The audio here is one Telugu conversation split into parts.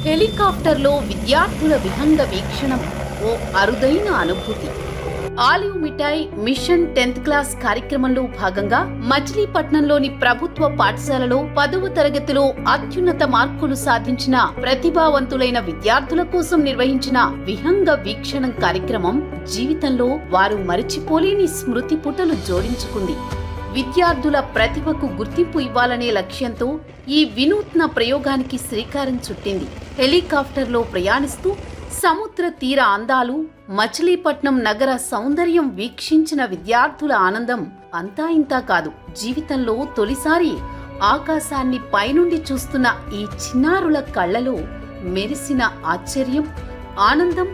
హెలికాప్టర్లో విద్యార్థుల విహంగ వీక్షణం ఓ అరుదైన అనుభూతి. ఆలివ్ మిఠాయి మిషన్ 10th క్లాస్ కార్యక్రమంలో భాగంగా మచిలీపట్నంలోని ప్రభుత్వ పాఠశాలలో 10వ తరగతిలో అత్యున్నత మార్కులు సాధించిన ప్రతిభావంతులైన విద్యార్థుల కోసం నిర్వహించిన విహంగ వీక్షణం కార్యక్రమం జీవితంలో వారు మరిచిపోలేని స్మృతి పుటలు జోడించుకుంది. విద్యార్థుల ప్రతిభకు గుర్తింపు ఇవ్వాలనే లక్ష్యంతో ఈ వినూత్న ప్రయోగానికి శ్రీకారం చుట్టింది. హెలికాప్టర్లో ప్రయాణిస్తూ సముద్ర తీర అందాలు, మచిలీపట్నం నగర సౌందర్యం వీక్షించిన విద్యార్థుల ఆనందం అంతా ఇంతా కాదు. జీవితంలో తొలిసారి ఆకాశాన్ని పైనుండి చూస్తున్న ఈ చిన్నారుల కళ్లలో మెరిసిన ఆశ్చర్యం, ఆనందం,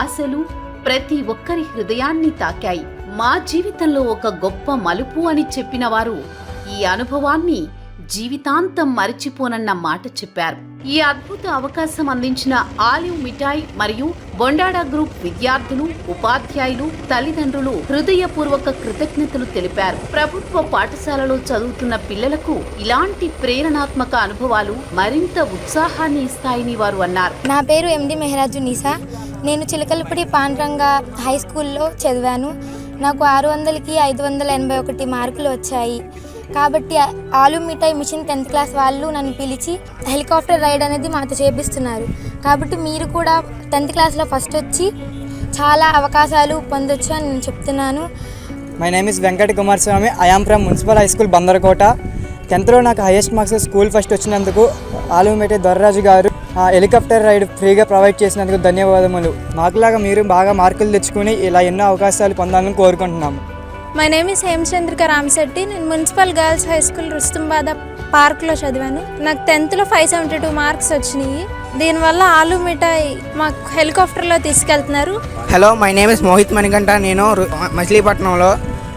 ఆశలు ప్రతి ఒక్కరి హృదయాన్ని తాకాయి. మా జీవితంలో ఒక గొప్ప మలుపు అని చెప్పిన వారు ఈ అనుభవాన్ని జీవితాంతం మరిచిపోనన్న మాట చెప్పారు. ఈ అద్భుత అవకాశం అందించిన ఆలివ్ మిఠాయి మరియు బొండాడా గ్రూప్ విద్యార్థులు, ఉపాధ్యాయులు, తల్లిదండ్రులు హృదయపూర్వక కృతజ్ఞతలు తెలిపారు. ప్రభుత్వ పాఠశాలలో చదువుతున్న పిల్లలకు ఇలాంటి ప్రేరణాత్మక అనుభవాలు మరింత ఉత్సాహాన్ని ఇస్తాయని వారు అన్నారు. నా పేరు ఎండి మెహరాజు నిసా. నేను చిలకలపూడి పాండ్రంగ హై స్కూల్లో చదివాను. నాకు 600కి 581 మార్కులు వచ్చాయి. కాబట్టి ఆలివ్ మిఠాయి మిషన్ 10th క్లాస్ వాళ్ళు నన్ను పిలిచి హెలికాప్టర్ రైడ్ అనేది మాతో చేపిస్తున్నారు. కాబట్టి మీరు కూడా 10th క్లాస్లో ఫస్ట్ వచ్చి చాలా అవకాశాలు పొందొచ్చు అని నేను చెప్తున్నాను. My name is Venkata Kumar Swamy. I am from municipal high school Bandarakota. 10thలో నాకు హైయెస్ట్ మార్క్స్ స్కూల్ ఫస్ట్ వచ్చినందుకు ఆలివ్ మిఠాయి దొర్రాజు గారు హెలికాప్టర్ రైడ్ ఫ్రీగా ప్రొవైడ్ చేసినందుకు ధన్యవాదములు. మాకులాగా మీరు బాగా మార్కులు తెచ్చుకుని ఇలా ఎన్నో అవకాశాలు పొందాలని కోరుకుంటున్నాము. My name is Hemachandrika Ramasetti. నేను municipal girls high school Rustumbada పార్క్లో చదివాను. నాకు 10thలో 572 మార్క్స్ వచ్చినాయి. దీనివల్ల ఆలివ్ మిఠాయి మాకు హెలికాప్టర్లో తీసుకెళ్తున్నారు. Hello, my name is Mohit Manikanta. నేను మచిలీపట్నంలో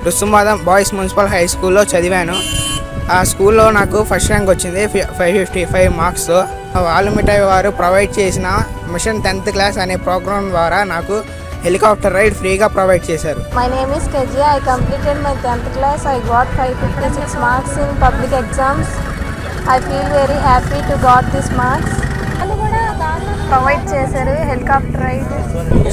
రుస్తుంబాద బాయ్స్ మున్సిపల్ హై స్కూల్లో చదివాను. ఆ స్కూల్లో నాకు ఫస్ట్ ర్యాంక్ వచ్చింది, 555 మార్క్స్. ఆలివ్ మిఠాయి వారు ప్రొవైడ్ చేసిన మిషన్ 10th క్లాస్ అనే ప్రోగ్రామ్ ద్వారా నాకు హెలికాప్టర్ రైడ్ ఫ్రీగా ప్రొవైడ్ చేశారు. My name is Kezia. I completed my 10th class. I got 556 marks in public exams. I feel very happy to got this marks. వాళ్ళు కూడా ప్రొవైడ్ చేశారు హెలికాప్టర్ రైడ్.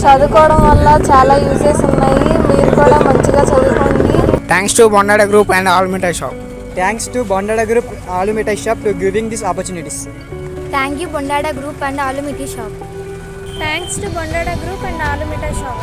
చదువుకోవడం వల్ల చాలా యూజెస్ ఉన్నాయి. మీరు కూడా మంచిగా చదువుకోండి. Thanks to Bondada group and olive mithai shop. Thanks to Bondada Group, Alu Mithai Shop to giving these opportunities. Thank you Bondada Group and Alu Miఠాయి Shop. Thanks to Bondada group and olive mithai shop.